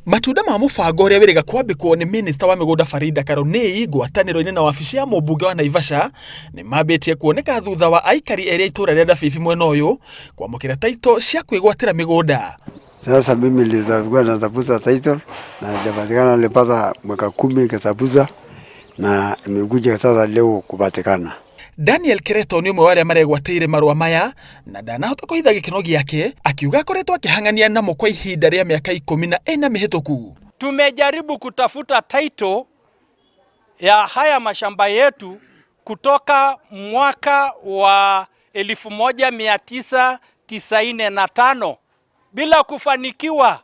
Matunda ma Mubango uria wiriga kwambikwo ni minista wa migunda Faridah Karoney ngwataniro-ini na wabici ya mũmbunge wa Naivasha nimambiriirie kuoneka thutha wa aikari eri itura ria Ndabibi mwena uyu kwamukira title cia kwigwatira migunda. Sasa mimi nilikuwa natafuta title na nilipatikana, nilipata mwaka 10 nikasabuza na imekuja sasa leo kupatikana. Daniel Kereto ni umwe wa aria maregwateire marua maya na ndanahota kuhitha gikeno giake akiuga akoretwo akihang'ania namo kwa ihinda ria miaka 14 mihituku. Tumejaribu kutafuta title ya haya mashamba yetu kutoka mwaka wa 1995 bila kufanikiwa,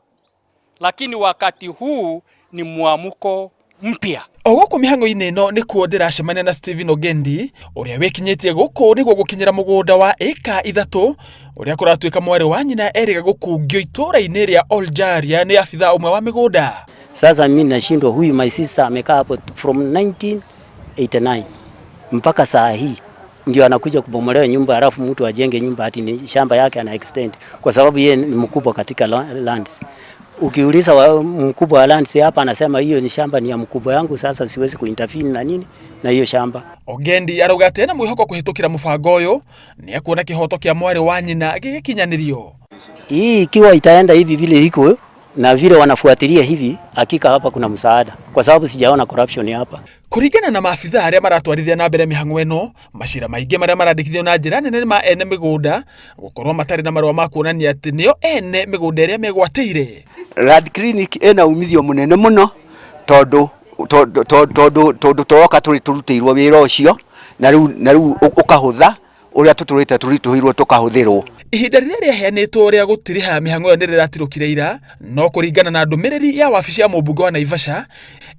lakini wakati huu ni muamuko mpya. Ogoko mihango-ini ino ni kuo ndiracemania na Stephen Ogendi uria wikinyitie guku niguo gukinyira mugunda wa eka 3 uria kuratuika mwari wa nyina eriga gukungio itura-ini ria Oljaria ni afitha umwe wa migunda. Sasa mimi nashindwa, huyu my sister amekaa hapo from 1989 mpaka saa hii ndio anakuja kubomolewa nyumba, alafu mtu ajenge nyumba ati ni shamba yake ana extend kwa sababu yeye ni mkubwa katika lands. Ukiuliza mkubwa wa lands hapa anasema hiyo ni shamba ni ya mkubwa yangu, sasa siwezi kuintervene na nini na hiyo shamba. Ogendi arauga tena mwihoko kuhitukira Mubango uyu ni akuona kihoto kia mwari wa nyina gigikinyanirio. Hii ikiwa itaenda hivi vile iko na vile wanafuatilia hivi, hakika hapa kuna msaada kwa sababu sijaona corruption hapa. Kuringana na maafitha aria maratwarithia na mbere mihango eno, mashira maingi maria marandikithio na njira nene ni ma ene migunda gukorwo matari na marua ma kuonania ati nio ene migunda iria megwateire. Rad clinic ena umithio munene muno tondu toka turutiirwo wira ucio na riu ukahutha uria turituhirwo tukahuthirwo. Ihinda riria riaheanitwo ria gutiriha mihango iyo niriratirukire ira, no kuringana na ndumiriri ya wabici ya mũmbunge wa Naivasha,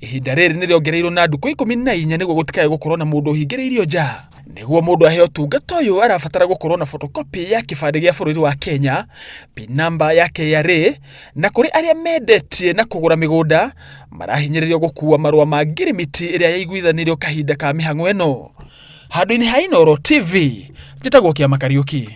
ihinda riri niriongereirwo na nduku 14 niguo gutikae gukorwo na mundu uhingiriirio nja. Niguo mundu aheo tungata uyu arabatara gukorwo na photocopy ya kibande gia bururi wa Kenya, PIN number ya KRA, na kuri aria mendetie na kugura migunda marahinyiririo gukua marua ma ngirimiti iria yaiguithanirio kahinda ka mihango eno. Handu-ini ha Inooro TV, njitagwo Kĩama Kariuki.